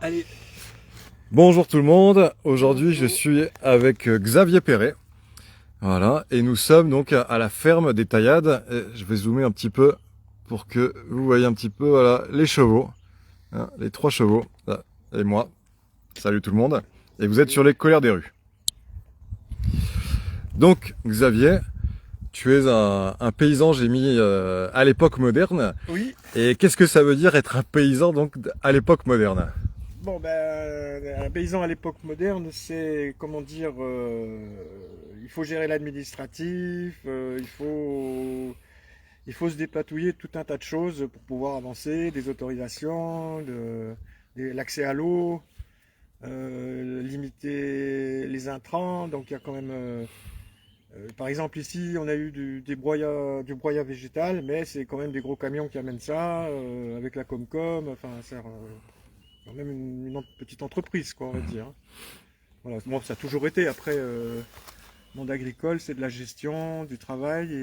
Allez. Bonjour tout le monde, aujourd'hui je suis avec Xavier Perret, voilà, et nous sommes donc à la ferme des Taillades. Et je vais zoomer un petit peu pour que vous voyez un petit peu, voilà, les chevaux, hein, les 3 chevaux, là, et moi. Salut tout le monde, et vous êtes sur les colères des rues. Donc Xavier, tu es un paysan, j'ai mis à l'époque moderne, Oui. et qu'est-ce que ça veut dire être un paysan donc à l'époque moderne? Bon, ben, un paysan à l'époque moderne, c'est, comment dire, il faut gérer l'administratif, il faut se dépatouiller de tout un tas de choses pour pouvoir avancer, des autorisations, l'accès à l'eau, limiter les intrants. Donc il y a quand même, par exemple ici, on a eu du broyat végétal, mais c'est quand même des gros camions qui amènent ça, avec la Comcom, enfin, ça sert, quand même une petite entreprise, quoi, on va dire. Voilà. Bon, ça a toujours été. Après, monde agricole, c'est de la gestion, du travail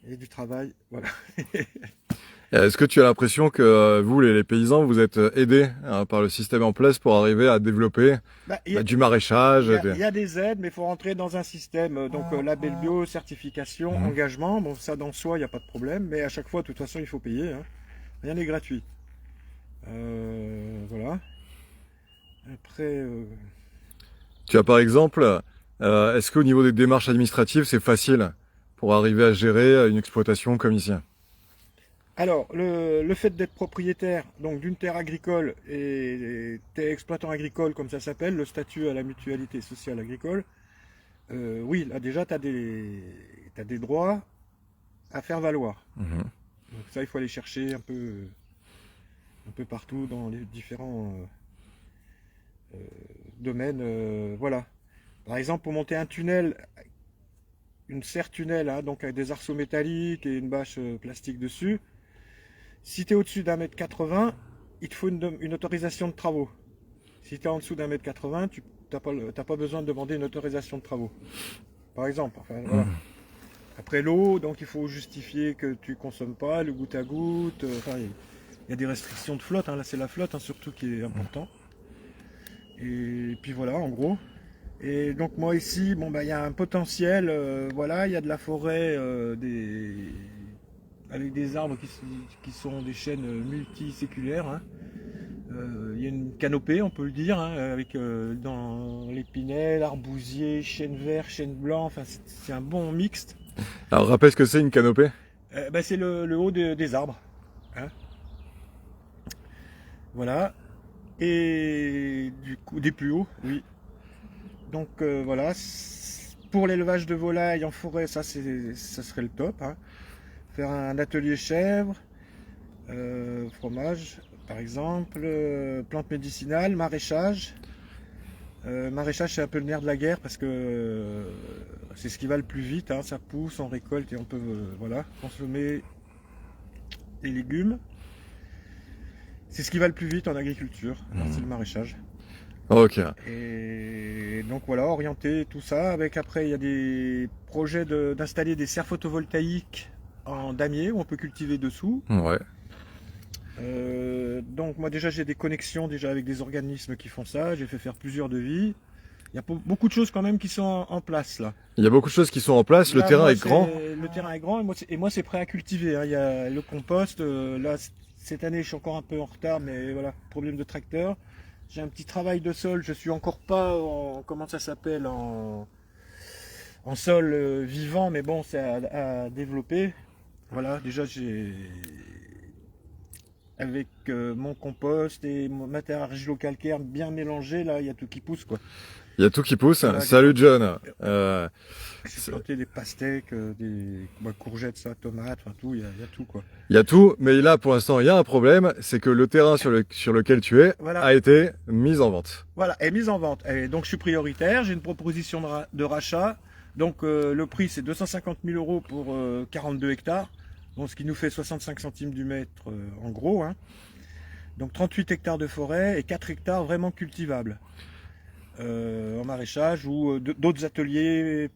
et du travail. Voilà. Est-ce que tu as l'impression que vous, les paysans, vous êtes aidés hein, par le système en place pour arriver à développer Bah, du maraîchage il y a des aides, mais il faut rentrer dans un système. Donc, label bio, certification, Mhm. engagement. Bon, ça, dans soi, il n'y a pas de problème. Mais à chaque fois, de toute façon, il faut payer, hein. Rien n'est gratuit. Voilà. Après, Tu as par exemple, est-ce qu'au niveau des démarches administratives, c'est facile pour arriver à gérer une exploitation comme ici? alors, le fait d'être propriétaire donc d'une terre agricole et t'es exploitant agricole comme ça s'appelle, le statut à la mutualité sociale agricole, oui, là déjà t'as des droits à faire valoir. Mhm. Donc ça, il faut aller chercher un peu partout dans les différents domaines. Voilà. Par exemple, pour monter un tunnel, une serre tunnel, hein, donc avec des arceaux métalliques et une bâche plastique dessus, si tu es au-dessus d'un mètre 80, il te faut une autorisation de travaux. Si tu es en dessous d'un mètre 80, tu n'as pas besoin de demander une autorisation de travaux. Par exemple, enfin, voilà. Après l'eau, donc il faut justifier que tu consommes pas, le goutte à goutte. Enfin, il y a des restrictions de flotte, hein, là c'est la flotte hein, surtout qui est important. Et puis voilà, en gros. Et donc moi ici, bon bah il y a un potentiel, voilà, il y a de la forêt, avec des arbres qui sont des chaînes multiséculaires, hein. Il y a une canopée, on peut le dire, hein, avec dans l'épinay, arbousier, chêne vert, chêne blanc, enfin c'est un bon mixte. Alors rappelle ce que c'est une canopée? Bah, c'est le haut des arbres, hein, voilà. Et du coup, des plus hauts, oui. Donc voilà, pour l'élevage de volailles en forêt, ça serait le top, hein. Faire un atelier chèvre, fromage par exemple, plantes médicinales, maraîchage. Maraîchage, c'est un peu le nerf de la guerre parce que c'est ce qui va le plus vite, hein. Ça pousse, on récolte et on peut voilà, consommer des légumes. C'est ce qui va le plus vite en agriculture, hein, c'est le maraîchage. Ok. Et donc voilà, orienter tout ça. Avec après, il y a des projets d'installer des serres photovoltaïques en damier où on peut cultiver dessous. Ouais. Donc moi déjà j'ai des connexions déjà avec des organismes qui font ça. J'ai fait faire plusieurs devis. Il y a beaucoup de choses quand même qui sont en place là. Il y a beaucoup de choses qui sont en place, le Là, terrain moi, est grand. le terrain est grand et moi, c'est prêt à cultiver, hein. Il y a le compost. Là, cette année, je suis encore un peu en retard, mais voilà, problème de tracteur. J'ai un petit travail de sol. Je suis encore pas en, comment ça s'appelle, en sol vivant, mais bon, c'est à développer. Voilà, déjà, j'ai avec mon compost et mon matériel argilo-calcaire bien mélangé, là, il y a tout qui pousse, quoi. Il y a tout qui pousse. Voilà, Salut John. j'ai planté des pastèques, des courgettes, ça, tomates, enfin tout, il y a tout, quoi. Il y a tout, mais là pour l'instant il y a un problème, c'est que le terrain sur lequel tu es Voilà, a été mis en vente. voilà, est mise en vente. Et donc je suis prioritaire, j'ai une proposition de rachat. Donc le prix c'est 250 000 euros pour 42 hectares, bon, ce qui nous fait 65 centimes du mètre en gros, hein. Donc 38 hectares de forêt et 4 hectares vraiment cultivables en maraîchage ou d'autres ateliers.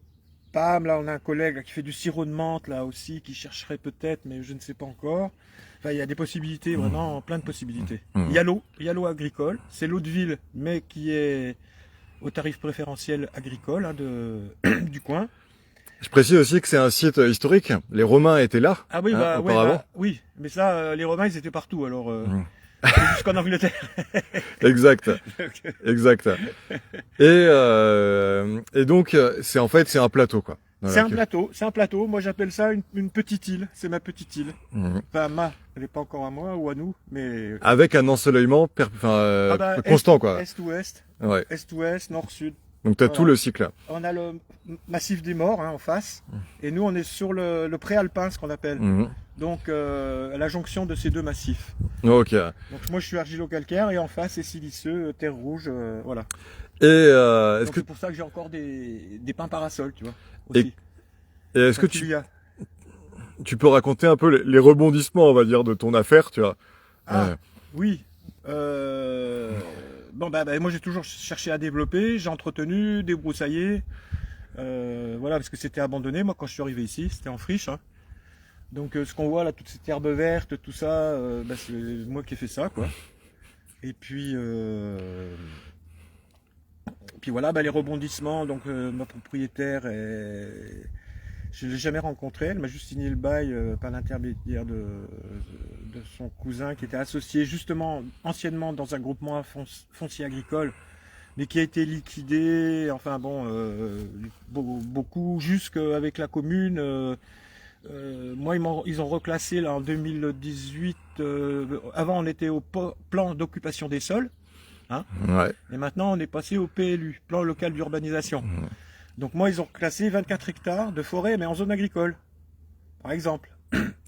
Pam, là on a un collègue là, qui fait du sirop de menthe là aussi, qui chercherait peut-être, mais je ne sais pas encore. Enfin, il y a des possibilités, vraiment plein de possibilités. Mmh. Il y a l'eau agricole, c'est l'eau de ville, mais qui est au tarif préférentiel agricole hein, du coin. Je précise aussi que c'est un site historique. Les Romains étaient là, Ah oui, hein, ouais, auparavant. oui, mais ça, les Romains, ils étaient partout, alors Mmh. jusqu'en Angleterre. Exact, exact. Et donc, c'est en fait, c'est un plateau, quoi. C'est un plateau. Moi, j'appelle ça une petite île. C'est ma petite île. Mmh. Enfin, elle n'est pas encore à moi ou à nous, mais Avec un ensoleillement constant, quoi. Est-ouest, Ouais. est-ouest, nord-sud. Donc, t'as Voilà. tout le cycle. On a le massif des Morts hein, en face, et nous, on est sur le préalpin, ce qu'on appelle. Mmh. Donc, à la jonction de ces deux massifs. Ok. Donc, moi, je suis argilo-calcaire, et en face, c'est siliceux, terre rouge, voilà. Et est-ce Donc, que c'est pour ça que j'ai encore des pins parasols, tu vois. Et- Aussi. est-ce que Quand il tu y a. tu peux raconter un peu les rebondissements, on va dire, de ton affaire, tu vois? Ah, oui. Bon, moi j'ai toujours cherché à développer, j'ai entretenu, débroussaillé. Voilà, parce que c'était abandonné, moi, quand je suis arrivé ici, c'était en friche. Hein. Donc, ce qu'on voit là, toute cette herbe verte, tout ça, c'est moi qui ai fait ça, quoi. Et puis voilà, les rebondissements. Donc, ma propriétaire, je ne l'ai jamais rencontrée, elle m'a juste signé le bail par l'intermédiaire de son cousin qui était associé justement anciennement dans un groupement foncier agricole, mais qui a été liquidé, enfin bon, beaucoup jusqu'avec la commune. Moi, ils ont reclassé là en 2018. Avant, on était au plan d'occupation des sols, hein, Ouais. et maintenant on est passé au PLU, plan local d'urbanisation. Donc moi, ils ont classé 24 hectares de forêt, mais en zone agricole, par exemple.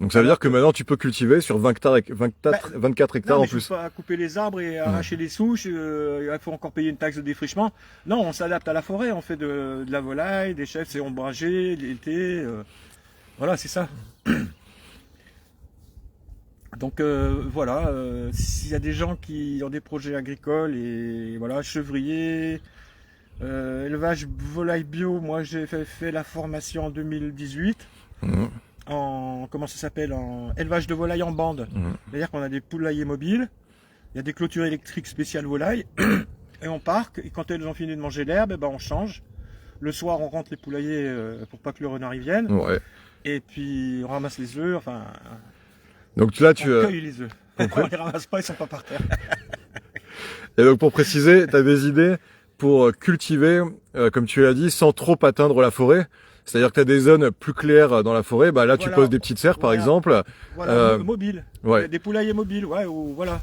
Donc ça veut dire que maintenant tu peux cultiver sur 24 hectares Non, en mais je ne plus. peux pas couper les arbres et arracher les souches. Il faut encore payer une taxe de défrichement. Non, on s'adapte à la forêt. On fait de la volaille, des chèvres, c'est ombragé, l'été. Voilà, c'est ça. Donc voilà, s'il y a des gens qui ont des projets agricoles et voilà, chevrier, élevage volaille bio, moi j'ai fait la formation en 2018 Mmh. en comment ça s'appelle, en élevage de volaille en bande. Mmh. C'est-à-dire qu'on a des poulaillers mobiles, il y a des clôtures électriques spéciales volailles et on parque et quand elles ont fini de manger l'herbe, on change. Le soir on rentre les poulaillers pour pas que le renard y vienne Ouais. et puis on ramasse les œufs, enfin Donc là on tu cueille les œufs. On les ramasse pas, ils sont pas par terre. et donc pour préciser, tu as des idées pour cultiver, comme tu l'as dit, sans trop atteindre la forêt. C'est-à-dire que tu as des zones plus claires dans la forêt. Bah là, tu Voilà. poses des petites serres, par Voilà. exemple. Voilà, mobile. Ouais. Des poulaillers mobiles, ouais, ou voilà.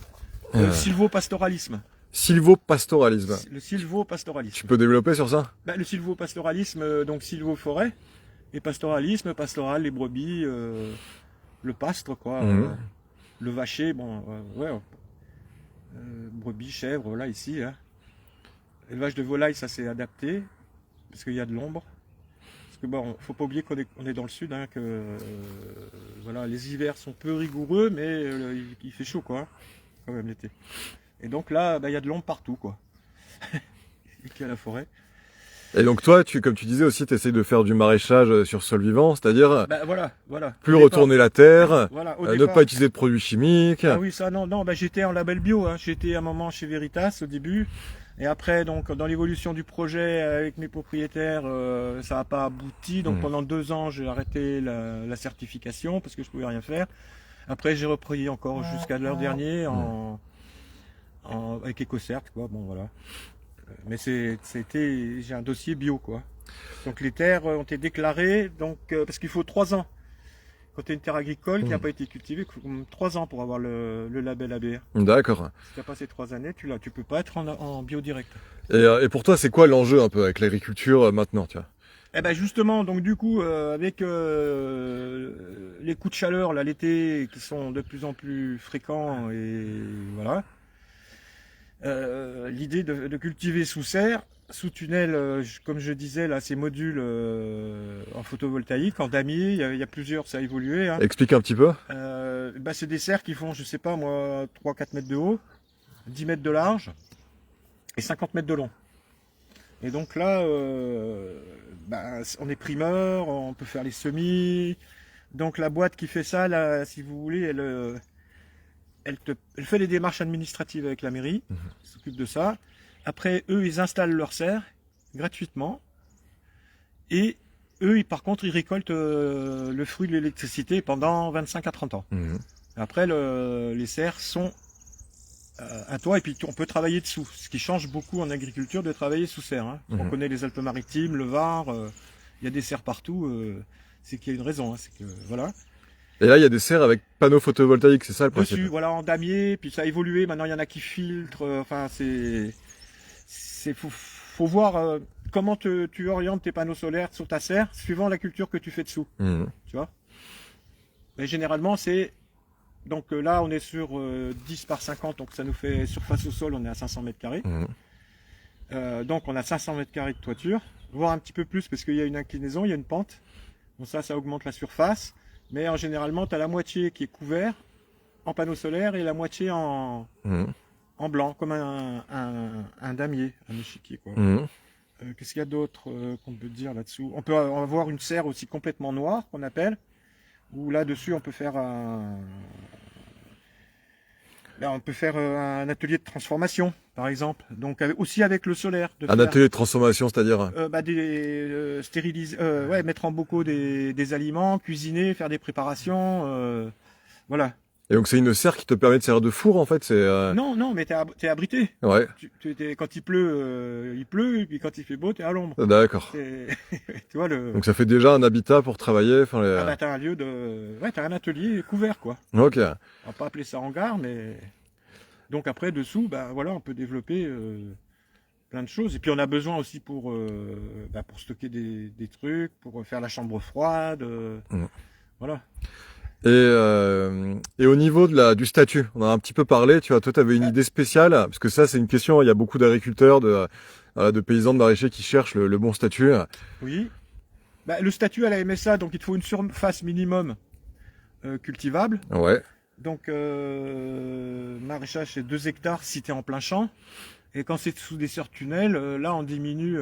Sylvopastoralisme. Sylvopastoralisme. Le sylvopastoralisme. Tu peux développer sur ça? Le sylvopastoralisme, donc sylvo-forêt, et pastoralisme, pastoral, les brebis, le pastre, quoi. Mhm. Le vacher, bon, ouais. Brebis, chèvres, voilà, ici. Hein. Élevage de volaille, ça c'est adapté, parce qu'il y a de l'ombre. Parce que bon, faut pas oublier qu'on est dans le sud, hein, que voilà, les hivers sont peu rigoureux, mais il fait chaud, quoi, quand même l'été. Et donc là, il y a de l'ombre partout, quoi. Et qu'il y a la forêt. Et donc toi, comme tu disais aussi, tu essayes de faire du maraîchage sur sol vivant, c'est-à-dire Voilà. plus retourner la terre, Voilà, au ne départ. pas utiliser de produits chimiques. Ah oui, ça, non, j'étais en label bio, hein. J'étais un moment chez Veritas au début. Et après, donc, dans l'évolution du projet avec mes propriétaires, ça n'a pas abouti. Donc, pendant 2 ans, j'ai arrêté la certification parce que je pouvais rien faire. Après, j'ai repris encore jusqu'à l'heure dernier avec EcoCert, quoi. Bon, voilà. Mais j'ai un dossier bio, quoi. Donc, les terres ont été déclarées, donc, parce qu'il faut 3 ans. Quand tu as une terre agricole qui n'a pas été cultivée, il faut 3 ans pour avoir le label ABR. D'accord. Si tu as passé 3 années, tu peux pas être en bio direct. Et pour toi, c'est quoi l'enjeu un peu avec l'agriculture maintenant, tu vois? Eh ben justement, donc du coup, avec les coups de chaleur là l'été qui sont de plus en plus fréquents et voilà, l'idée de cultiver sous serre, sous tunnel, comme je disais là, ces modules en photovoltaïque, en damier, il y a plusieurs, ça a évolué. Hein. Explique un petit peu. C'est des serres qui font, je sais pas moi, 3-4 mètres de haut, 10 mètres de large et 50 mètres de long. Et donc là, on est primeur, on peut faire les semis. Donc la boîte qui fait ça, là, si vous voulez, elle fait les démarches administratives avec la mairie, ils s'occupent de ça. Après, eux, ils installent leur serre gratuitement. Et eux, par contre, ils récoltent le fruit de l'électricité pendant 25 à 30 ans. Après, les serres sont à toi, et puis on peut travailler dessous. Ce qui change beaucoup en agriculture de travailler sous serre. Hein. On connaît les Alpes-Maritimes, le Var, il y a des serres partout. C'est qu'il y a une raison. Hein, c'est que voilà. Et là, il y a des serres avec panneaux photovoltaïques, c'est ça le principe? Dessus, voilà, en damier, puis ça a évolué. Maintenant, il y en a qui filtrent. Enfin, faut voir comment tu orientes tes panneaux solaires sur ta serre, suivant la culture que tu fais dessous. Tu vois. Mais généralement, c'est donc là, on est sur 10 par 50, donc ça nous fait surface au sol, on est à 500 mètres carrés. Donc on a 500 mètres carrés de toiture, voire un petit peu plus parce qu'il y a une inclinaison, il y a une pente. Donc ça augmente la surface. Mais généralement, tu as la moitié qui est couvert en panneaux solaires et la moitié en blanc, comme un damier, un échiquier. Qu'est-ce qu'il y a d'autre qu'on peut dire là-dessous? On peut avoir une serre aussi complètement noire, qu'on appelle, où là-dessus, on peut faire un atelier de transformation, par exemple. Donc aussi avec le solaire. Atelier de transformation, c'est-à-dire stériliser, mettre en bocaux des aliments, cuisiner, faire des préparations, voilà. Et donc c'est une serre qui te permet de servir de four en fait, c'est Non, mais t'es abrité. Ouais. Quand il pleut, et puis quand il fait beau, t'es à l'ombre. D'accord. Tu vois le. Donc ça fait déjà un habitat pour travailler. Enfin, t'as un lieu t'as un atelier couvert quoi. Ok. On va pas appeler ça hangar, mais donc après dessous, voilà, on peut développer plein de choses. Et puis on a besoin aussi pour stocker des trucs, pour faire la chambre froide, voilà. Et au niveau du statut, on en a un petit peu parlé, tu vois, toi tu avais une idée spéciale, parce que ça c'est une question, il y a beaucoup d'agriculteurs, de paysans, de maraîchers qui cherchent le bon statut. Oui, le statut à la MSA, donc il te faut une surface minimum cultivable. Ouais. Donc maraîchage c'est 2 hectares si tu es en plein champ. Et quand c'est sous des serres tunnels, là on diminue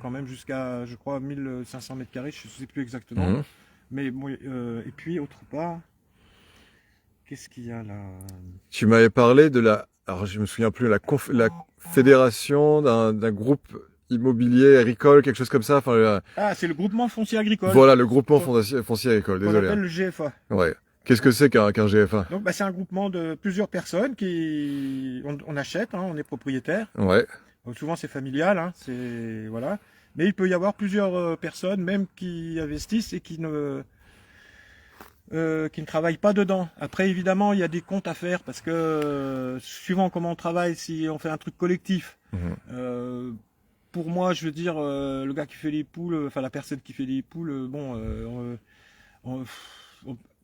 quand même jusqu'à, je crois, 1500 mètres carrés, je ne sais plus exactement. Mais bon, et puis autre part, qu'est-ce qu'il y a là? Tu m'avais parlé alors je me souviens plus, la fédération d'un groupe immobilier agricole, quelque chose comme ça. Enfin, c'est le groupement foncier agricole. Voilà, le groupement foncier agricole, désolé. On appelle le GFA. Ouais. Qu'est-ce que c'est qu'un GFA? Donc c'est un groupement de plusieurs personnes qui on achète, hein, on est propriétaire. Ouais. Donc, souvent c'est familial, hein, voilà. Mais il peut y avoir plusieurs personnes, même qui investissent et qui ne travaillent pas dedans. Après, évidemment, il y a des comptes à faire parce que suivant comment on travaille, si on fait un truc collectif, pour moi, je veux dire, le gars qui fait les poules, enfin la personne qui fait les poules,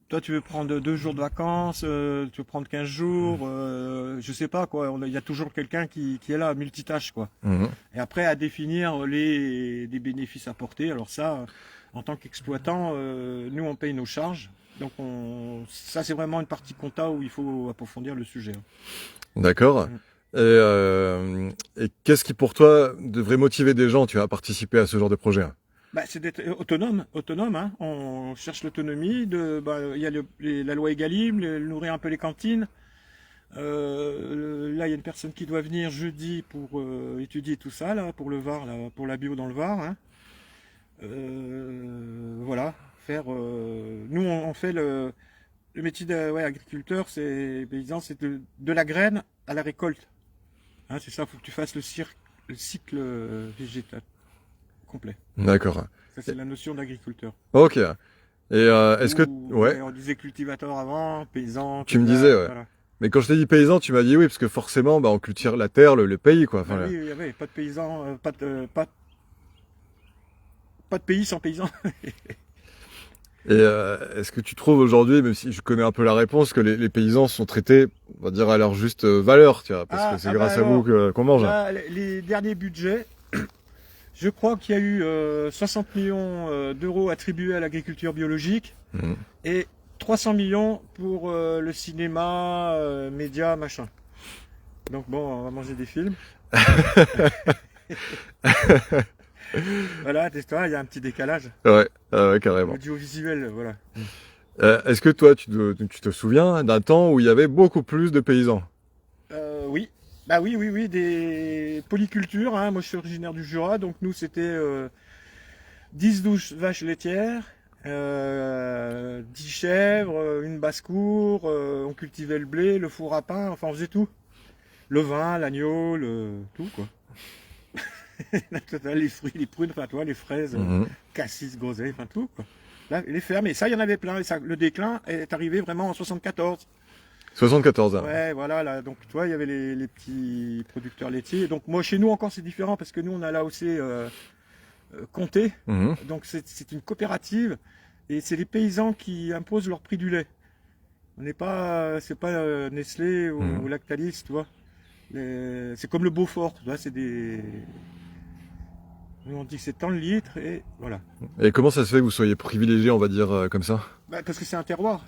toi, tu veux prendre 2 jours de vacances, tu veux prendre 15 jours, je sais pas quoi. Il y a toujours quelqu'un qui est là, multitâche quoi. Et après à définir des bénéfices apportés. Alors ça, en tant qu'exploitant, nous on paye nos charges. Donc ça c'est vraiment une partie compta où il faut approfondir le sujet. D'accord. Et qu'est-ce qui pour toi devrait motiver des gens, tu vois, à participer à ce genre de projet? C'est d'être autonome, hein. On cherche l'autonomie. Il y a la loi Egalim, nourrir un peu les cantines. Là, il y a une personne qui doit venir jeudi pour étudier tout ça, là, pour le Var, là, pour la bio dans le Var. Hein. Voilà, nous, on fait le métier d'agriculteur, c'est paysan, c'est de la graine à la récolte. Hein, c'est ça, il faut que tu fasses le cycle végétal complet. D'accord. Ça, c'est la notion d'agriculteur. Ok. Et est-ce que... Ouais. On disait cultivateur avant, paysan... Tu me disais, ouais. Voilà. Mais quand je t'ai dit paysan, tu m'as dit oui, parce que forcément, on cultive la terre, le pays, quoi. Enfin, oui, oui, pas de paysan, pas de pays sans paysan. Et est-ce que tu trouves aujourd'hui, même si je connais un peu la réponse, que les paysans sont traités, on va dire, à leur juste valeur, tu vois, parce que c'est grâce à vous qu'on mange. Là, les derniers budgets, je crois qu'il y a eu 60 millions d'euros attribués à l'agriculture biologique et 300 millions pour le cinéma, médias, machin. Donc bon, on va manger des films. Voilà, il y a un petit décalage. Ouais, carrément. Audiovisuel, voilà. Est-ce que toi, tu te souviens d'un temps où il y avait beaucoup plus de paysans? Oui. Bah oui, oui, oui, des polycultures, hein. Moi, je suis originaire du Jura, donc nous, c'était 10-12 vaches laitières, 10 chèvres, une basse-cour, on cultivait le blé, le four à pain, enfin, on faisait tout. Le vin, l'agneau, tout, quoi. La totale, les fruits, les prunes, enfin, toi, les fraises, Mhm. cassis, groseilles, enfin, tout, quoi. Là, les fermes, et ça, il y en avait plein. Et ça, le déclin est arrivé vraiment en 74. 74 ans. Ouais, voilà, là, donc toi, il y avait les petits producteurs laitiers. Donc moi, chez nous encore, c'est différent parce que nous, on a là aussi Comté. Mhm. Donc c'est une coopérative et c'est les paysans qui imposent leur prix du lait. On n'est pas, c'est pas Nestlé ou Mhm. Lactalis, tu vois. C'est comme le Beaufort, tu vois, c'est des. Nous, on dit que c'est tant le litre et voilà. Et comment ça se fait que vous soyez privilégié, on va dire, comme ça? Bah, parce que c'est un terroir.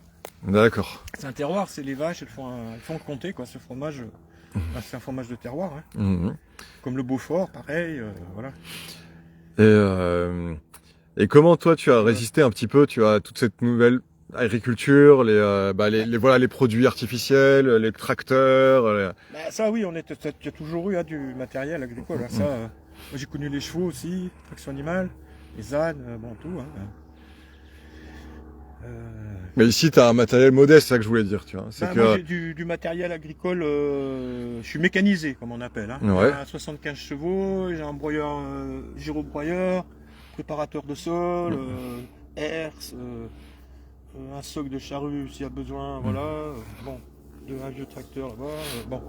D'accord. C'est un terroir, c'est les vaches, elles font le comté, quoi. Ce fromage, bah, c'est un fromage de terroir, hein. Mhm. Comme le Beaufort, pareil, voilà. Et, euh, et comment toi, tu as résisté un petit peu, tu as toute cette nouvelle agriculture, voilà, les produits artificiels, les tracteurs. Bah, ça, oui, tu as toujours eu, hein, du matériel agricole, hein. Ça, moi, j'ai connu les chevaux aussi, traction animale, les ânes, bon, tout, hein. Mais ici, tu as un matériel modeste, c'est ça que je voulais dire, tu vois. C'est Bah, que, moi, j'ai du matériel agricole, je suis mécanisé, comme on appelle, hein. ouais. J'ai un 75 chevaux, j'ai un broyeur, gyrobroyeur, préparateur de sol, herse, un soc de charrue s'il y a besoin, voilà. Bon, un vieux tracteur là-bas, bon.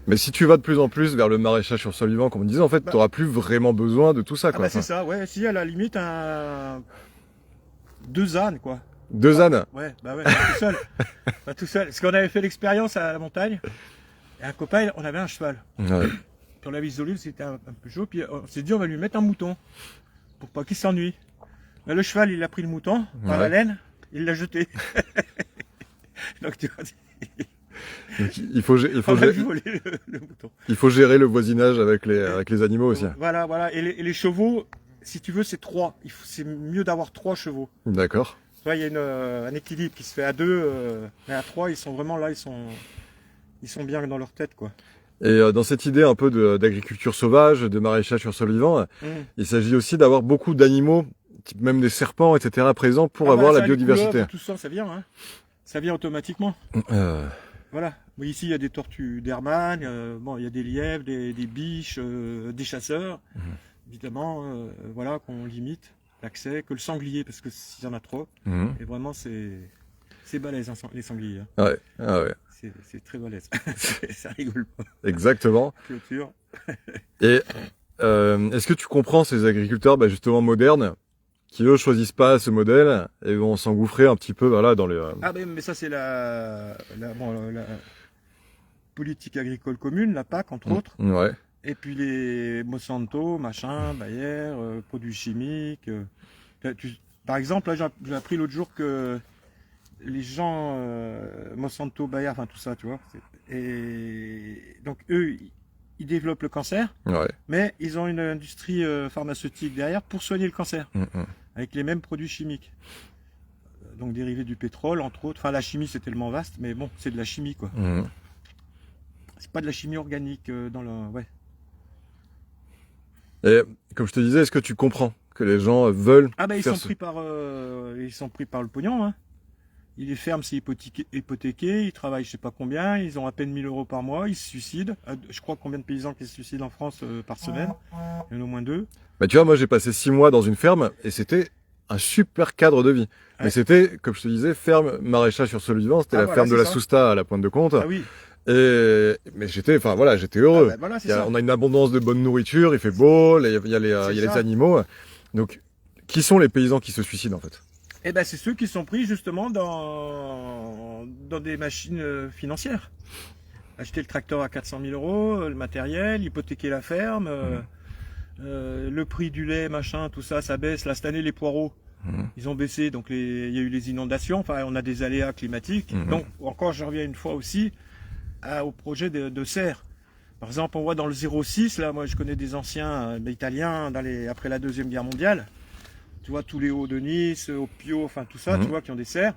Mais si tu vas de plus en plus vers le maraîchage sur sol vivant, comme on disait, en fait, Bah, tu n'auras plus vraiment besoin de tout ça, ah quoi. bah c'est Enfin, ça, ouais, si à la limite, deux ânes, quoi. 2 ânes. Ouais, bah ouais, pas tout seul. Pas tout seul. Parce qu'on avait fait l'expérience à la montagne, et un copain, on avait un cheval. Ouais. Puis on l'avait isolé, c'était un peu chaud, puis on s'est dit, on va lui mettre un mouton, pour pas qu'il s'ennuie. Mais le cheval, il a pris le mouton, par la Ouais. laine, il l'a jeté. Donc tu vois, Donc, il faut, on a volé le mouton. il faut gérer le voisinage avec les animaux aussi. Voilà, voilà. Et les chevaux, si tu veux, c'est 3. C'est mieux d'avoir 3 chevaux. D'accord. Tu vois, il y a un équilibre qui se fait à 2, mais à 3, ils sont vraiment là, ils sont bien dans leur tête, quoi. Et dans cette idée un peu d'agriculture sauvage, de maraîchage sur sol vivant, il s'agit aussi d'avoir beaucoup d'animaux, type même des serpents, etc., présents pour avoir la ça, les biodiversité. couleuvres, tout ça, ça vient, hein. Ça vient automatiquement. Euh, Voilà. Mais ici, il y a des tortues d'Hermann, bon, il y a des lièvres, des biches, des chasseurs. Évidemment, voilà, qu'on limite l'accès, que le sanglier, parce que s'il y en a trop, mhm. et vraiment, c'est balèze, hein, les sangliers, hein. Ouais, ah ouais, C'est très balèze. Ça rigole pas. exactement. Clôture. Et est-ce que tu comprends ces agriculteurs, justement modernes, qui eux choisissent pas ce modèle et vont s'engouffrer un petit peu, voilà, dans les. Ah, mais ça, c'est la politique agricole commune, la PAC, entre autres. Ouais. Et puis les Monsanto, machin, Bayer, produits chimiques. Par exemple, là, j'ai appris l'autre jour que les gens, Monsanto, Bayer, enfin tout ça, tu vois. Et donc eux, ils développent le cancer, Ouais. mais ils ont une industrie pharmaceutique derrière pour soigner le cancer, avec les mêmes produits chimiques. Donc dérivés du pétrole, entre autres. Enfin, la chimie, c'est tellement vaste, mais bon, c'est de la chimie, quoi. Mhm. C'est pas de la chimie organique dans le. Ouais. Et comme je te disais, est-ce que tu comprends que les gens veulent Ah ben ils faire sont pris par le pognon, hein. Les fermes c'est hypothéqué, ils travaillent je sais pas combien, ils ont à peine 1000 € par mois, ils se suicident. Je crois combien de paysans qui se suicident en France par semaine. Il y en a au moins 2. Bah, tu vois, moi j'ai passé 6 mois dans une ferme et c'était un super cadre de vie. Mais Ouais. c'était, comme je te disais, ferme maraîchage sur sol vivant, c'était Ah, la voilà, ferme de c'est la ça. Sousta à la Pointe de Comte. Ah oui. Mais j'étais heureux. Ah ben voilà, c'est ça. On a une abondance de bonne nourriture, il fait beau, il y a C'est les ça. animaux. Donc, qui sont les paysans qui se suicident en fait? Et ben c'est ceux qui sont pris justement dans des machines financières. Acheter le tracteur à 400 000 €, le matériel, hypothéquer la ferme, le prix du lait, machin, tout ça, ça baisse. Là, cette année, les poireaux, ils ont baissé, donc il y a eu les inondations, enfin, on a des aléas climatiques. Donc, encore, je reviens une fois aussi au projet de serre. Par exemple, on voit dans le 06, là, moi, je connais des anciens italiens après la Deuxième Guerre mondiale. Tu vois, tous les hauts de Nice, au Pio, enfin, tout ça, tu vois, qui ont des serres.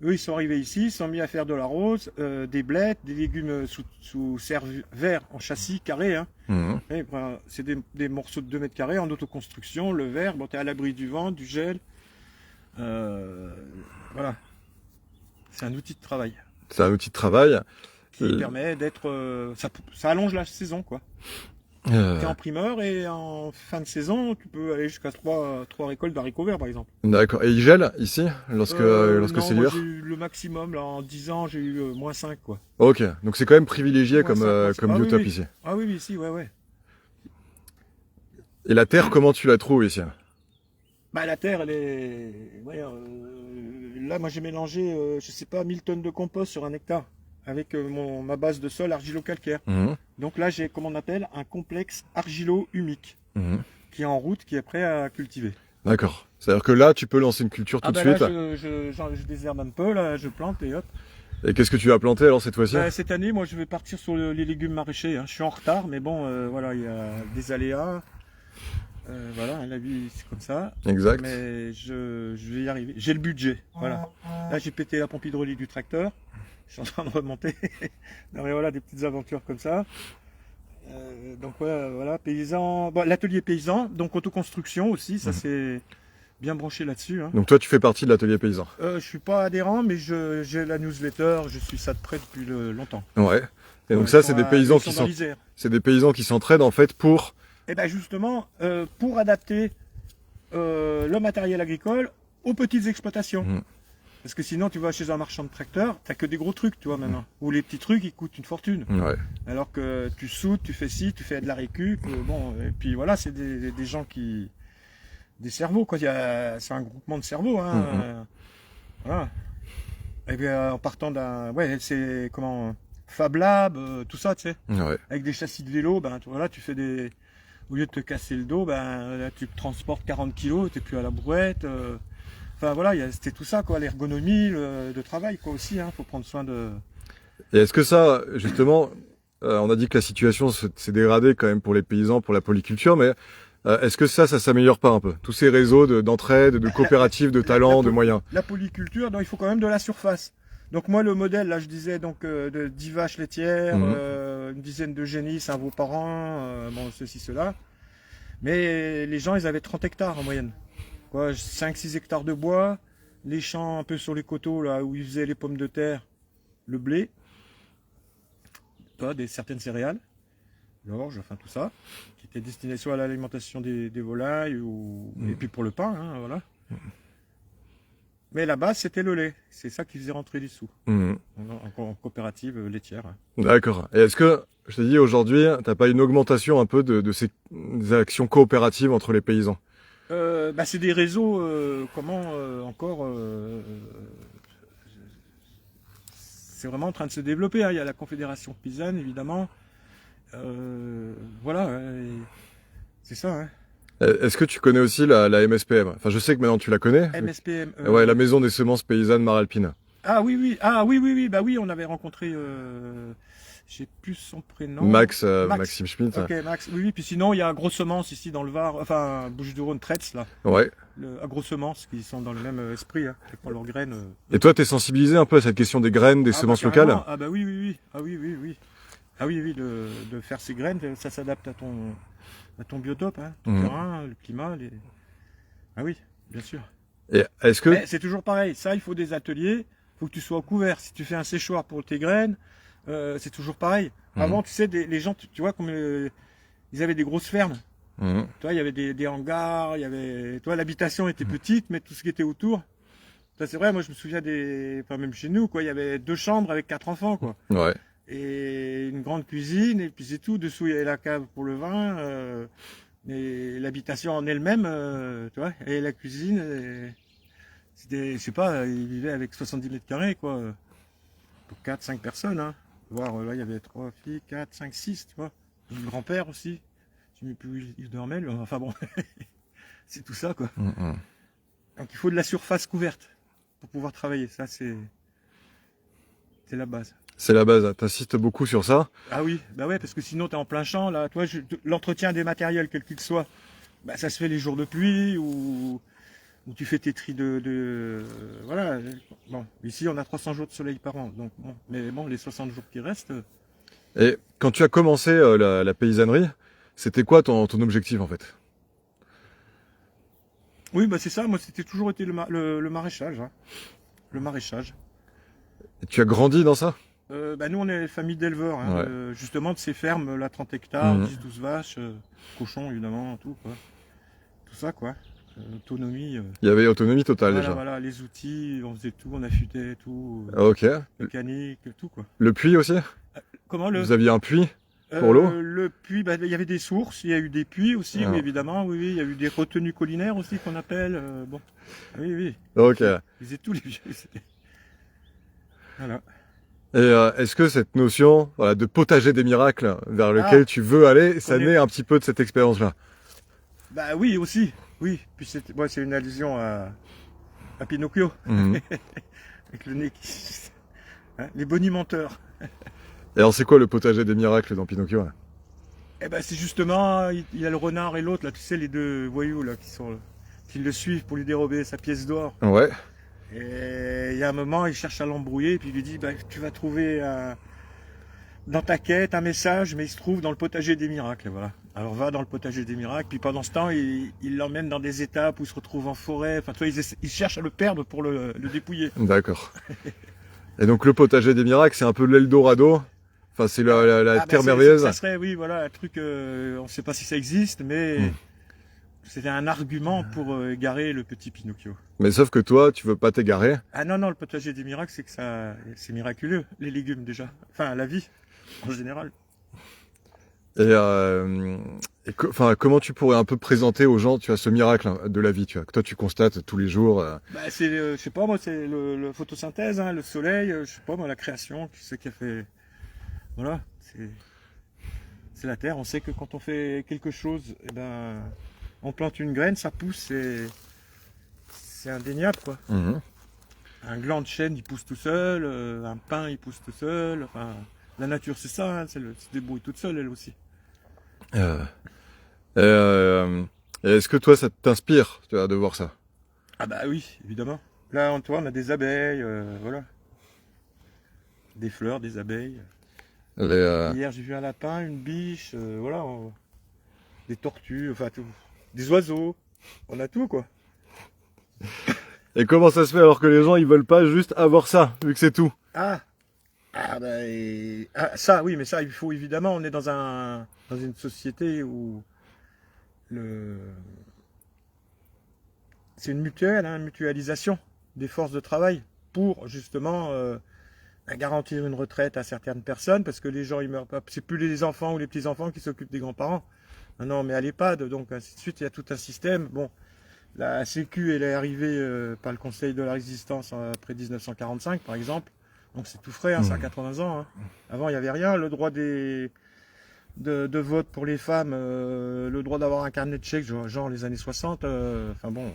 Eux, ils sont arrivés ici, ils sont mis à faire de la rose, des blettes, des légumes sous serre vert en châssis carré. Hein. Mhm. Ben, c'est des morceaux de 2 mètres carrés en autoconstruction. Le verre, bon, tu es à l'abri du vent, du gel. Voilà. C'est un outil de travail C'est un outil de travail. qui permet d'être... ça allonge la saison, quoi. Tu es en primeur et en fin de saison, tu peux aller jusqu'à 3 récoltes d'haricots verts, par exemple. D'accord. Et il gèle ici lorsque Non, c'est moi l'hiver? j'ai eu le maximum, là, en 10 ans, j'ai eu -5, quoi. Ok, donc c'est quand même privilégié comme, comme Ah oui, biotope oui. ici. Ah oui, oui, si, ouais. Et la terre, comment tu la trouves ici? Bah, la terre, elle est... Ouais, là, moi, j'ai mélangé, je sais pas, 1000 tonnes de compost sur 1 hectare avec ma base de sol argilo-calcaire. Mhm. Donc là, j'ai, comme on appelle, un complexe argilo-humique Mhm. qui est en route, qui est prêt à cultiver. D'accord. C'est-à-dire que là, tu peux lancer une culture tout de suite. Là, je désherbe un peu, là, je plante et hop. Et qu'est-ce que tu vas planter alors cette fois-ci? Bah, cette année, moi, je vais partir sur les légumes maraîchers. Hein. Je suis en retard, mais bon, voilà, il y a des aléas. Voilà, la vie, c'est comme ça. Exact. Mais je vais y arriver. J'ai le budget. Voilà. Là, j'ai pété la pompe hydraulique du tracteur. Je suis en train de remonter. Non, mais voilà, des petites aventures comme ça. Donc voilà, paysan. Bon, l'atelier paysan, donc autoconstruction aussi, ça c'est bien branché là-dessus. Hein. Donc toi, tu fais partie de l'atelier paysan. Je suis pas adhérent, mais j'ai la newsletter, je suis ça de près depuis longtemps. Ouais. Et donc Ils ça, sont c'est des à- paysans ils qui sont dans sont, l'Isère. c'est des paysans qui s'entraident en fait pour. Et bien justement, pour adapter le matériel agricole aux petites exploitations. Mhm. Parce que sinon, tu vas chez un marchand de tracteurs, t'as que des gros trucs, tu vois, maintenant. Ou les petits trucs, ils coûtent une fortune. Ouais. Alors que tu soutes, tu fais ci, tu fais de la récup, bon, et puis voilà, c'est des gens qui... Des cerveaux, quoi. C'est un groupement de cerveaux, hein. Mhm. Voilà. Et bien, en partant d'un... Ouais, c'est, comment... Fab Lab, tout ça, tu sais. Ouais. Avec des châssis de vélo, ben, voilà, tu fais des... Au lieu de te casser le dos, ben, là, tu transportes 40 kilos, t'es plus à la brouette. Enfin, voilà, c'était tout ça, quoi. L'ergonomie, de travail, quoi, aussi, hein. Faut prendre soin de... Et est-ce que ça, justement, on a dit que la situation s'est dégradée quand même pour les paysans, pour la polyculture, mais est-ce que ça s'améliore pas un peu? Tous ces réseaux d'entraide, de coopératives, de talents, de moyens. La polyculture, donc, il faut quand même de la surface. Donc moi, le modèle, là, je disais, donc, de 10 vaches laitières, Mhm. une dizaine de génisses, un veau par an, bon, ceci, cela. Mais les gens, ils avaient 30 hectares en moyenne. Quoi, 5-6 hectares de bois, les champs un peu sur les coteaux, là, où ils faisaient les pommes de terre, le blé, certaines céréales, l'orge, enfin tout ça, qui était destiné soit à l'alimentation des volailles, et puis pour le pain, hein, voilà. Mais la base, c'était le lait. C'est ça qui faisait rentrer les sous, Mhm. en coopérative laitière. D'accord. Et est-ce que, je t'ai dit aujourd'hui, t'as pas une augmentation un peu de ces actions coopératives entre les paysans? C'est des réseaux, encore... c'est vraiment en train de se développer. Hein. Il y a la Confédération paysanne, évidemment. Voilà, c'est ça. Hein. Est-ce que tu connais aussi la MSPM? Enfin, je sais que maintenant tu la connais. MSPM. Ouais, la Maison des semences paysannes Maralpine. Ah oui, oui. Ah oui, oui, oui. Bah oui, on avait rencontré... j'ai plus son prénom. Max, Max. Maxime Schmitt. Ok, Max. Oui, oui. Puis sinon, il y a Agro-Semence ici dans le Var. Enfin, Bouches-du-Rhône, Tretz, là. Ouais. Agro-Semence, qui sont dans le même esprit. Hein, qui prennent leurs graines. Et toi, t'es sensibilisé un peu à cette question des graines, des semences carrément. locales? Ah bah oui, oui, oui. Ah oui, oui, oui. Ah oui, oui, de faire ces graines, ça s'adapte à ton biotope, hein, ton terrain, le climat. Ah oui, bien sûr. Et est-ce que... Mais c'est toujours pareil, ça, il faut des ateliers, il faut que tu sois au couvert. Si tu fais un séchoir pour tes graines, c'est toujours pareil. Avant, tu sais, les gens, tu vois, comme ils avaient des grosses fermes. Mhm. Toi, il y avait des hangars, il y avait, toi, l'habitation était petite, mais tout ce qui était autour. Ça, c'est vrai, moi, je me souviens enfin, même chez nous, quoi, il y avait 2 chambres avec 4 enfants, quoi. Ouais. Et une grande cuisine, et puis c'est tout. Dessous, il y avait la cave pour le vin, et l'habitation en elle-même, tu vois, et la cuisine, c'était, je sais pas, ils vivaient avec 70 mètres carrés, quoi, pour 4-5 personnes, hein. Voir, là, il y avait 3 filles, 4, 5, 6, tu vois. Mon grand-père aussi, je ne sais plus où il dormait, lui. Enfin bon, c'est tout ça, quoi. Mhm. Donc il faut de la surface couverte pour pouvoir travailler, ça c'est la base. C'est la base, t'insistes beaucoup sur ça. Ah oui, bah ouais, parce que sinon t'es en plein champ, là, toi, l'entretien des matériels, quel qu'il soit, bah, ça se fait les jours de pluie, ou où tu fais tes tris voilà. Bon, ici on a 300 jours de soleil par an, donc bon, mais bon, les 60 jours qui restent. Et quand tu as commencé la paysannerie, c'était quoi ton objectif en fait? Oui, bah c'est ça. Moi, c'était toujours été le maraîchage, hein. Le maraîchage. Et tu as grandi dans ça? Bah, nous, on est famille d'éleveurs, hein, Ouais. justement de ces fermes, là, 30 hectares, Mhm. 10-12 vaches, cochons évidemment, tout quoi. Tout ça quoi. Autonomie. Il y avait autonomie totale Voilà, déjà. voilà, les outils, on faisait tout, on affûtait tout, Ok. mécanique, tout quoi. Le puits aussi? Comment Vous aviez un puits pour l'eau? le puits, bah, il y avait des sources, il y a eu des puits aussi, oui Ah. évidemment, oui, oui, il y a eu des retenues collinaires aussi qu'on appelle, bon, oui, oui, Ok. ils faisaient tous les vieux, voilà. Et est-ce que cette notion voilà, de potager des miracles vers Ah, lequel tu veux aller, ça on est, naît un petit peu de cette expérience-là? bah oui aussi, oui, puis c'est une allusion à Pinocchio, Mhm. avec le nez qui, hein, les bonimenteurs. Et alors c'est quoi le potager des miracles dans Pinocchio là? Eh ben c'est justement, il y a le renard et l'autre là, tu sais les deux voyous là qui le suivent pour lui dérober sa pièce d'or. Ouais. Et il y a un moment, il cherche à l'embrouiller et puis il lui dit, bah, tu vas trouver dans ta quête un message, mais il se trouve dans le potager des miracles, voilà. Alors va dans le potager des miracles, puis pendant ce temps, il l'emmène dans des étapes où il se retrouve en forêt. Enfin, tu vois, ils cherchent à le perdre pour le dépouiller. D'accord. Et donc le potager des miracles, c'est un peu l'Eldorado. Enfin, c'est la Ah ben terre merveilleuse. ça serait, oui, voilà, un truc, on ne sait pas si ça existe, mais Hmm. c'était un argument pour égarer le petit Pinocchio. Mais sauf que toi, tu veux pas t'égarer. Ah non, non, le potager des miracles, c'est que c'est miraculeux, les légumes déjà. Enfin, la vie, en général. Enfin, comment tu pourrais un peu présenter aux gens, tu vois, ce miracle hein, de la vie, tu vois, que toi tu constates tous les jours. Bah, c'est, je sais pas, moi, c'est le photosynthèse, hein, le soleil, je sais pas, moi, la création, qui c'est qui a fait. Voilà, c'est la terre. On sait que quand on fait quelque chose, eh ben, on plante une graine, ça pousse, c'est indéniable, quoi. Mhm. Un gland de chêne, il pousse tout seul, un pin, il pousse tout seul. Enfin, la nature, c'est ça, hein, elle se débrouille toute seule, elle aussi. Euh, et, euh, et est-ce que toi, ça t'inspire, tu vois, de voir ça? Ah bah oui, évidemment. Là, on a des abeilles, voilà. Des fleurs, des abeilles. Les, euh, Hier, j'ai vu un lapin, une biche, voilà. Des tortues, enfin tout. Des oiseaux. On a tout, quoi. Et comment ça se fait alors que les gens ils veulent pas juste avoir ça, vu que c'est tout? Ah, ça, oui, mais ça, il faut évidemment, on est dans une société où le, c'est une mutuelle, hein, une mutualisation des forces de travail pour justement garantir une retraite à certaines personnes parce que les gens ils meurent pas. C'est plus les enfants ou les petits-enfants qui s'occupent des grands-parents. Non, non, mais à l'EHPAD, donc ainsi de suite, il y a tout un système. Bon, la Sécu, elle est arrivée par le Conseil de la Résistance après 1945, par exemple. Donc c'est tout frais, hein, ça a 80 ans. Hein. Avant, il n'y avait rien. Le droit de vote pour les femmes, le droit d'avoir un carnet de chèques, genre les années 60. Enfin bon,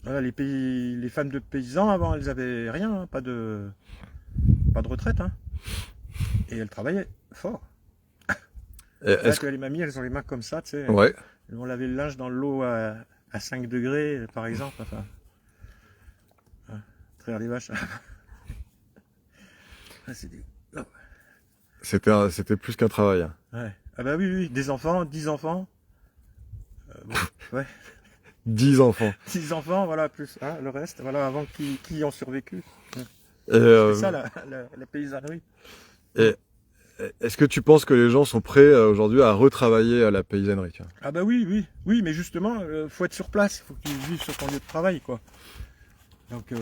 voilà, les femmes de paysans avant, elles avaient rien, hein, pas de retraite, hein. Et elles travaillaient fort. Là, Est-ce tu vois, les mamies, elles ont les mains comme ça, tu sais. ouais. Elles vont laver le linge dans l'eau à 5 degrés, par exemple. Enfin, hein, traire les vaches. Ah, c'est des... oh, C'était plus qu'un travail, hein. ouais. Ah bah oui, oui, des enfants, 10 enfants. Bon, ouais, 10 enfants. 6 enfants, voilà, plus hein, le reste, voilà, avant qui ont survécu. Et, C'est ça la paysannerie. et est-ce que tu penses que les gens sont prêts aujourd'hui à retravailler à la paysannerie, tu vois? Ah bah oui, oui, oui, mais justement, faut être sur place, faut que tu vives sur ton lieu de travail, quoi. Donc,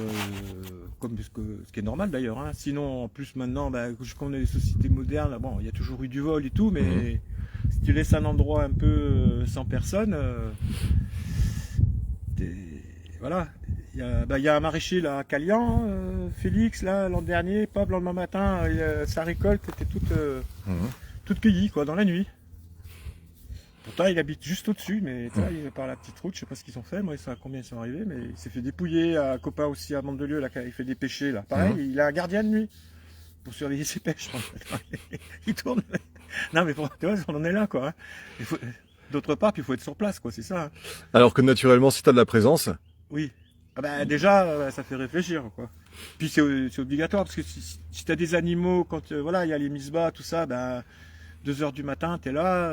comme ce qui est normal d'ailleurs, hein. Sinon, en plus maintenant, bah, quand on est des sociétés modernes, bon, il y a toujours eu du vol et tout, mais si tu laisses un endroit un peu sans personne, voilà. Il y a un maraîcher là à Calian, Félix, là, l'an dernier, pas le lendemain matin, sa récolte était toute cueillie, quoi, dans la nuit. Pourtant, il habite juste au-dessus, mais tu vois, il est par la petite route, je sais pas ce qu'ils ont fait, moi, ils savent combien ils sont arrivés, mais il s'est fait dépouiller, un copain aussi à Mandelieu, là, il fait des pêchés, là. Pareil, il a un gardien de nuit pour surveiller ses pêches. Il tourne. Non, mais tu vois, on en est là, quoi. Hein. d'autre part, puis il faut être sur place, quoi, c'est ça, hein. Alors que naturellement, si tu as de la présence, Oui. Ah bah, déjà, ça fait réfléchir, quoi. Puis c'est obligatoire, parce que si tu as des animaux, quand voilà, il y a les mises bas, tout ça, ben 2 heures du matin, tu es là,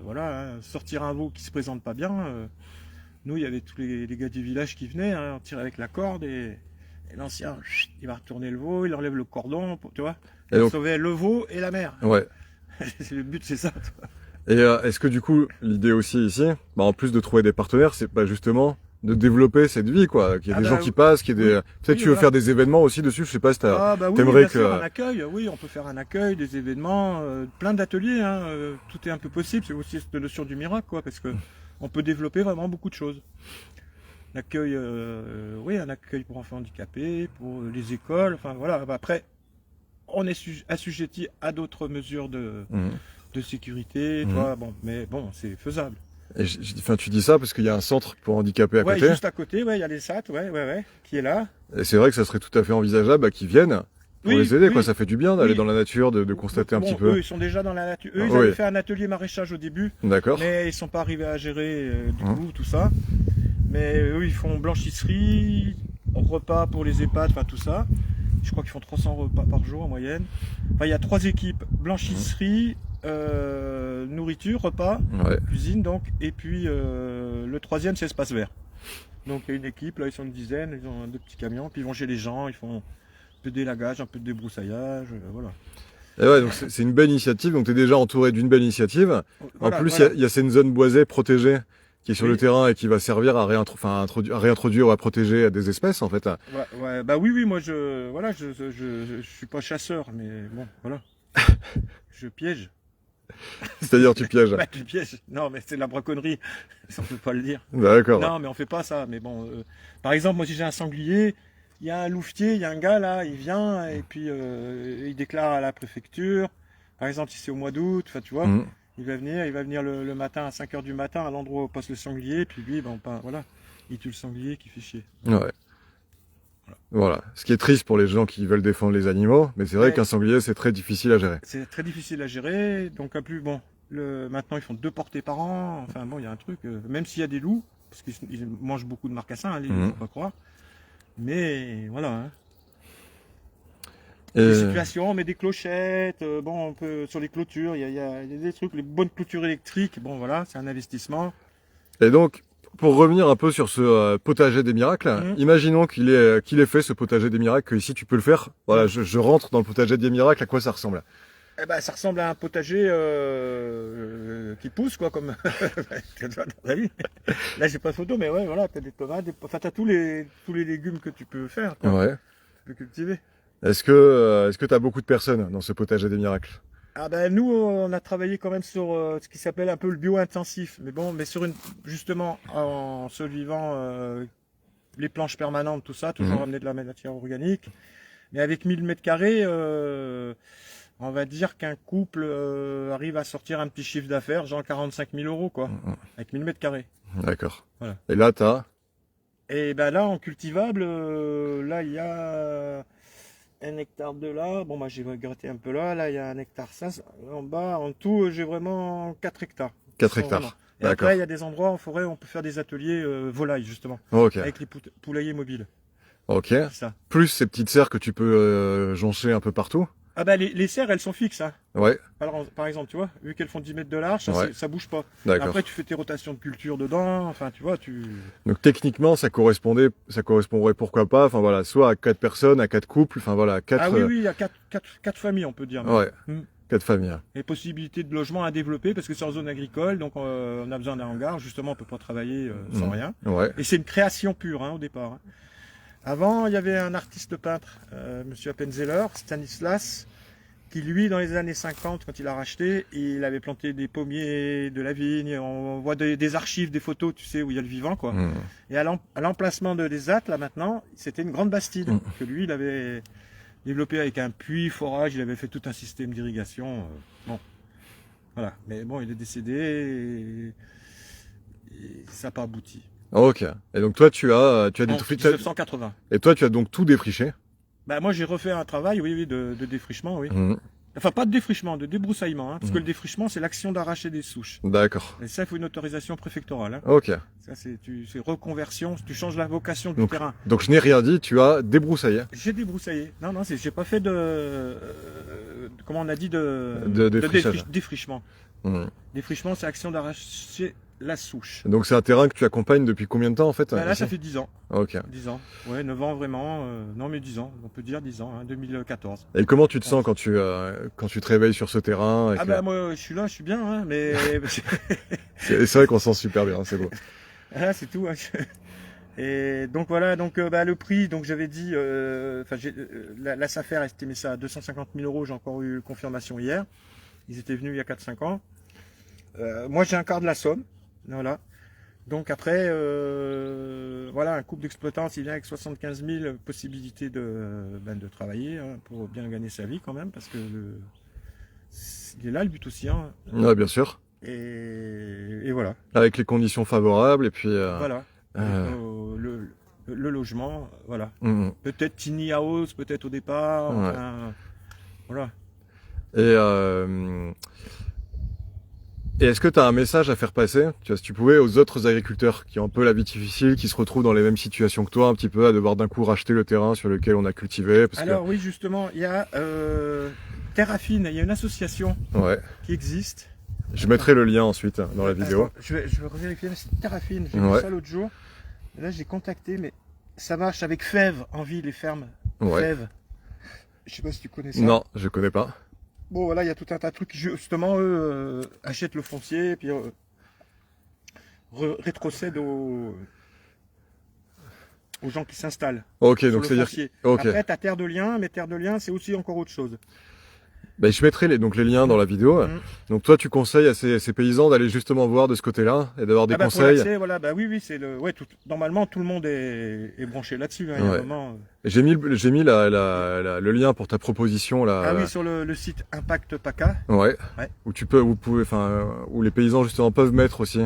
voilà, hein, sortir un veau qui se présente pas bien. Nous, il y avait tous les gars du village qui venaient, hein, on tirait avec la corde et l'ancien, chut, il va retourner le veau, il enlève le cordon, tu vois. Et Il donc- sauvait le veau et la mère. ouais. Le but, c'est ça, toi. Et est-ce que du coup, l'idée aussi ici, bah, en plus de trouver des partenaires, c'est pas justement de développer cette vie, quoi, qu'il y ait Ah des bah, gens qui passent, qu'il y ait des... oui. Peut-être Oui, tu veux voilà. faire des événements aussi dessus, je sais pas si Ah bah oui, t'aimerais bien sûr, un que... accueil, oui, on peut faire un accueil, des événements, plein d'ateliers, hein, tout est un peu possible, c'est aussi cette notion du miracle, quoi, parce que on peut développer vraiment beaucoup de choses. L'accueil, oui, un accueil pour enfants handicapés, pour les écoles, enfin voilà, bah, après, on est assujetti à d'autres mesures Mhm. de sécurité, Mhm. tu vois, bon, mais bon, c'est faisable. Et enfin, tu dis ça parce qu'il y a un centre pour handicapés à Ouais, côté, juste à côté, ouais, il y a les SAT, ouais, qui est là. et c'est vrai que ça serait tout à fait envisageable bah, qu'ils viennent pour Oui, les aider, oui. quoi, ça fait du bien d'aller Oui. dans la nature, de constater un Bon, petit peu. eux, ils sont déjà dans la nature. Eux, ils Ah, oui. avaient fait un atelier maraîchage au début. D'accord. Mais ils sont pas arrivés à gérer du Hein. coup tout ça. Mais eux ils font blanchisserie, repas pour les EHPAD, enfin tout ça. Je crois qu'ils font 300 repas par jour en moyenne. Enfin il y a 3 équipes, blanchisserie, nourriture, repas, Ouais. cuisine donc, et puis le troisième c'est espace vert. Donc il y a une équipe, là ils sont une dizaine, ils ont 2 petits camions, puis ils vont chez les gens, ils font un peu d'élagage, un peu de débroussaillage, voilà. Et ouais, donc c'est une belle initiative, donc tu es déjà entouré d'une belle initiative. En Voilà, plus, voilà. il y a cette zone boisée protégée qui est sur Oui. le terrain et qui va servir à, à réintroduire ou à protéger des espèces, en fait. Ouais, bah oui, moi voilà, je suis pas chasseur, mais bon, voilà. Je piège. C'est-à-dire, tu pièges. Bah, tu pièges. Non, mais c'est de la braconnerie. Ça, on peut pas le dire. D'accord. Non, mais on fait pas ça. Mais bon, par exemple, moi, si j'ai un sanglier, il y a un louvetier, il y a un gars là, il vient et puis il déclare à la préfecture. Par exemple, si c'est au mois d'août, enfin, tu vois, Mhm. il va venir le matin à 5 h du matin à l'endroit où passe le sanglier, puis lui, voilà, il tue le sanglier qui fait chier. Ouais. Voilà. Ce qui est triste pour les gens qui veulent défendre les animaux, mais c'est vrai Ouais. qu'un sanglier, c'est très difficile à gérer. C'est très difficile à gérer, donc en plus, bon, maintenant ils font 2 portées par an, enfin bon, il y a un truc, même s'il y a des loups, parce qu'ils mangent beaucoup de marcassins, hein, les loups, Mhm. faut pas croire, mais voilà, hein. Et... Des situations, on met des clochettes, bon, on peut, sur les clôtures, il y a des trucs, les bonnes clôtures électriques, bon voilà, c'est un investissement. Et donc, pour revenir un peu sur ce potager des miracles, Mhm. imaginons qu'il ait fait ce potager des miracles, que ici tu peux le faire. Voilà, je rentre dans le potager des miracles, à quoi ça ressemble? Eh ben, ça ressemble à un potager qui pousse, quoi, comme dans la vie. Là, j'ai pas de photo, mais ouais, voilà, t'as des tomates, enfin, t'as tous les légumes que tu peux faire, quoi, Ouais. tu peux cultiver. Est-ce que t'as beaucoup de personnes dans ce potager des miracles? Ah ben, nous, on a travaillé quand même sur ce qui s'appelle un peu le bio-intensif, mais bon, mais justement, en se vivant les planches permanentes, tout ça, toujours Mhm. amener de la matière organique, mais avec 1000 mètres carrés, on va dire qu'un couple arrive à sortir un petit chiffre d'affaires, genre 45 000 euros, quoi, Mhm. avec 1000 mètres carrés. D'accord. Voilà. Et là, t'as... Et ben là, en cultivable, là, il y a 1 hectare de là. Bon, bah, j'ai gratté un peu là. Là, il y a 1 hectare ça. En bas, en tout, j'ai vraiment 4 hectares. 4 Sans hectares. vraiment. Et D'accord. après, il y a des endroits en forêt où on peut faire des ateliers volailles, justement, Ok. avec les poulaillers mobiles. Ok. C'est ça. Plus ces petites serres que tu peux joncher un peu partout. Ah bah, les serres, elles sont fixes, hein. Ouais. Par exemple, tu vois, vu qu'elles font 10 mètres de large, ça, Ouais. ça bouge pas. D'accord. Après, tu fais tes rotations de culture dedans. Enfin, tu vois, Donc techniquement, ça correspondrait pourquoi pas, enfin voilà, soit à 4 personnes, à 4 couples, enfin voilà, 4... Ah oui, oui, il y a 4 familles, on peut dire. Ouais. Mm. 4 familles. Et possibilités de logement à développer parce que c'est en zone agricole, donc on a besoin d'un hangar. Justement, on peut pas travailler sans Mhm. rien. Ouais. Et c'est une création pure, hein, au départ, hein. Avant, il y avait un artiste peintre, Monsieur Appenzeller, Stanislas, qui lui, dans les années 50, quand il a racheté, il avait planté des pommiers, de la vigne. On voit des archives, des photos, tu sais, où il y a le vivant, quoi. Mhm. Et à l'emplacement des Attes, là maintenant, c'était une grande bastide Mhm. que lui, il avait développé avec un puits, forage, il avait fait tout un système d'irrigation. Bon, voilà. Mais bon, il est décédé et ça n'a pas abouti. Ok. Et donc toi, tu as En défriché, 1980. et toi, tu as donc tout défriché. Bah, moi, j'ai refait un travail, oui, de défrichement, oui. Mhm. Enfin, pas de défrichement, de débroussaillement, hein, parce que le défrichement, c'est l'action d'arracher des souches. D'accord. Et ça, il faut une autorisation préfectorale. Hein. Ok. Ça, c'est reconversion, tu changes la vocation du terrain. Donc je n'ai rien dit, tu as débroussaillé. J'ai débroussaillé. Non, non, j'ai pas fait comment on a dit, De défrichage. défrichement. Mmh. Défrichement, c'est action d'arracher la souche. Donc c'est un terrain que tu accompagnes depuis combien de temps en fait? Là, ici ça fait 10 ans. Ok. 10 ans. Ouais, 9 ans vraiment. Non, mais 10 ans. On peut dire 10 ans, hein, 2014. Et comment tu te sens quand tu te réveilles sur ce terrain? Ah bah moi, je suis là, je suis bien, hein, mais... C'est vrai qu'on se sent super bien, c'est beau. Ah, c'est tout. Hein. Et donc voilà, donc le prix, donc j'avais dit, la SAFER a estimé ça à 250 000 euros, j'ai encore eu confirmation hier. Ils étaient venus il y a 4-5 ans. Moi j'ai un quart de la somme, voilà. Donc après, voilà, un couple d'exploitants, s'il vient avec 75 000 possibilités de travailler, hein, pour bien gagner sa vie quand même, parce que il est là le but aussi. Hein. Ouais, bien sûr. Et voilà. Avec les conditions favorables et puis. Voilà. Le logement, voilà. Mmh. Peut-être tiny house, peut-être au départ. Ouais. Enfin, voilà. Et est-ce que tu as un message à faire passer, tu vois, si tu pouvais, aux autres agriculteurs qui ont un peu la vie difficile, qui se retrouvent dans les mêmes situations que toi, un petit peu, à devoir d'un coup racheter le terrain sur lequel on a cultivé parce Alors oui, justement, il y a Terrafine, il y a une association qui existe. Je mettrai le lien ensuite dans la vidéo. Attends, je vais revérifier, mais c'est Terrafine, j'ai vu ça l'autre jour. Et là, j'ai contacté, mais ça marche avec Fèves, en ville, les fermes. Fèves. Je sais pas si tu connais ça. Non, je connais pas. Bon, voilà, il y a tout un tas de trucs. Justement, eux achètent le foncier, et puis rétrocèdent aux gens qui s'installent. Ok, donc c'est-à-dire. Après, tu as Terre de Liens, mais Terre de Liens, c'est aussi encore autre chose. Ben, je mettrai les liens dans la vidéo. Donc toi, tu conseilles à ces paysans d'aller justement voir de ce côté-là et d'avoir des conseils. Voilà, oui, c'est le. Ouais, normalement, tout le monde est branché là-dessus. Hein, il y a un moment, J'ai mis le lien pour ta proposition là. Ah oui, sur le site Impact PACA. Ouais. Où les paysans justement peuvent mettre aussi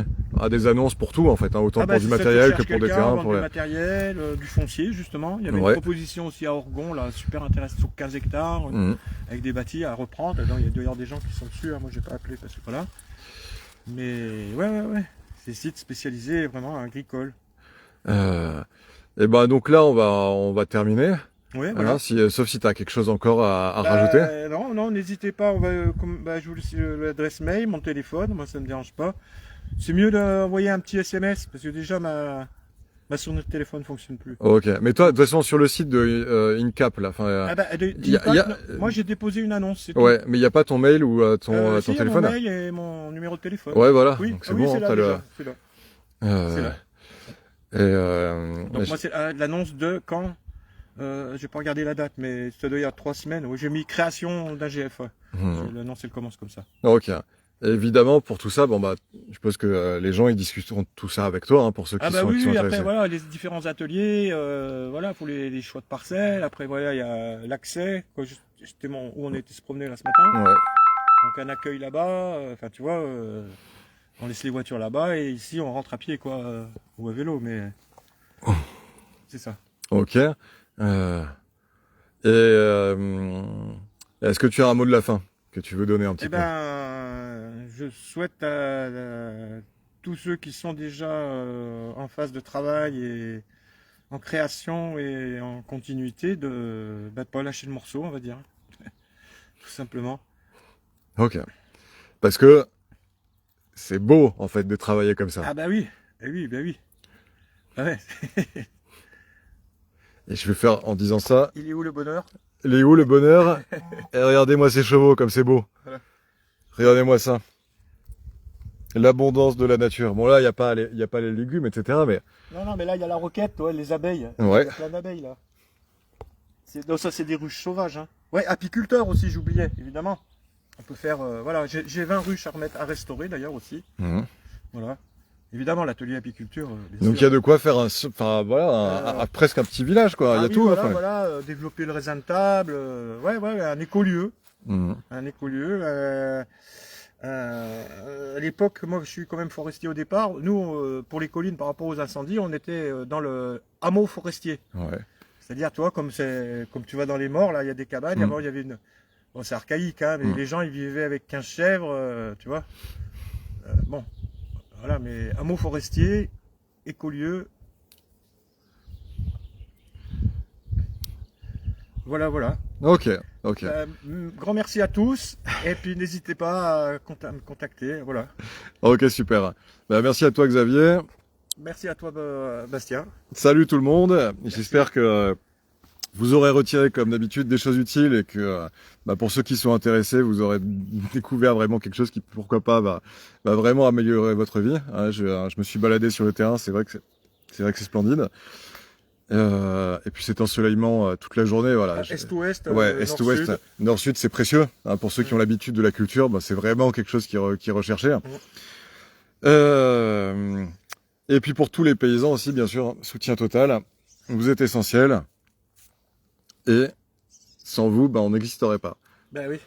des annonces pour tout en fait, hein, autant pour du matériel que pour des terrains, pour du matériel, du foncier justement. Il y avait une proposition aussi à Orgon là, super intéressante, sur 15 hectares, avec des bâtis à reprendre. Alors, il y a d'ailleurs des gens qui sont dessus. Hein, moi, j'ai pas appelé parce que voilà. Mais ouais. C'est sites spécialisés vraiment agricoles. Et ben donc là, on va terminer. Oui, voilà. Sauf si tu as quelque chose encore à rajouter. Non, n'hésitez pas. Je vous laisse l'adresse mail, mon téléphone. Moi, ça me dérange pas. C'est mieux d'envoyer un petit SMS parce que déjà ma sonnerie de téléphone fonctionne plus. Ok, mais toi, de toute façon, sur le site de INCAP, là, moi j'ai déposé une annonce. Ouais, mais il n'y a pas ton mail ou ton téléphone. Mon mail et mon numéro de téléphone. Ouais, voilà. Oui, c'est bon, c'est là. C'est là. Donc moi c'est l'annonce de quand j'ai pas regardé la date, mais ça doit y avoir 3 semaines. J'ai mis création d'AGF. L'annonce elle commence comme ça. Ok. Et évidemment, pour tout ça, je suppose que les gens ils discuteront tout ça avec toi, hein, pour ceux qui sont intéressés. Après voilà, les différents ateliers, voilà pour les choix de parcelles. Après voilà, il y a l'accès. C'était où on était se promener là ce matin. Ouais. Donc un accueil là-bas. Enfin tu vois, on laisse les voitures là-bas et ici on rentre à pied quoi, ou à vélo, mais c'est ça. Ok. Est-ce que tu as un mot de la fin que tu veux donner un petit peu? Je souhaite à tous ceux qui sont déjà en phase de travail et en création et en continuité de pas lâcher le morceau, on va dire. Tout simplement. Ok. Parce que c'est beau, en fait, de travailler comme ça. Ah bah oui. Oui. Ah ouais. Et je vais faire en disant ça. Il est où le bonheur? Il est où le bonheur? Et regardez-moi ces chevaux comme c'est beau. Voilà. Regardez-moi ça. L'abondance de la nature. Bon là, il n'y a pas les légumes, etc. Mais... Non, mais là, il y a la roquette, les abeilles. Ouais. Il y a plein d'abeilles là. Donc ça, c'est des ruches sauvages. Hein. Ouais, apiculteurs aussi, j'oubliais, évidemment. On peut faire, voilà, j'ai 20 ruches à restaurer d'ailleurs aussi. Voilà. Évidemment, l'atelier apiculture. Donc il y a de quoi faire presque un petit village, quoi. Il y a tout. Voilà, développer le raisin de table. Un écolieu. Un écolieu. À l'époque, moi je suis quand même forestier au départ. Nous, pour les collines, par rapport aux incendies, on était dans le hameau forestier. Ouais. C'est-à-dire, toi, comme tu vas dans les morts, là, il y a des cabanes. Avant, il y avait Bon, c'est archaïque, hein, mais les gens ils vivaient avec 15 chèvres, tu vois. Bon, voilà, mais hameau forestier, écolieu. Voilà, voilà. Ok, ok. Grand merci à tous, et puis n'hésitez pas à me contacter, voilà. Ok, super. Bah, merci à toi, Xavier. Merci à toi, Bastien. Salut tout le monde. J'espère que vous aurez retiré, comme d'habitude, des choses utiles et que, bah, pour ceux qui sont intéressés, vous aurez découvert vraiment quelque chose qui, pourquoi pas, va vraiment améliorer votre vie. Hein, je me suis baladé sur le terrain, c'est vrai que c'est splendide. Et puis cet ensoleillement toute la journée, voilà. Est-ouest, Ouais, est-ouest, nord-sud. nord-sud, c'est précieux. Hein, pour ceux qui ont l'habitude de la culture, bah, c'est vraiment quelque chose qui est recherché. Et puis pour tous les paysans aussi, bien sûr, soutien total. Vous êtes essentiels. Et sans vous, bah, on n'existerait pas. Ben oui.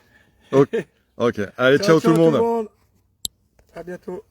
Ok, ok. Allez, ciao tout le monde. À bientôt.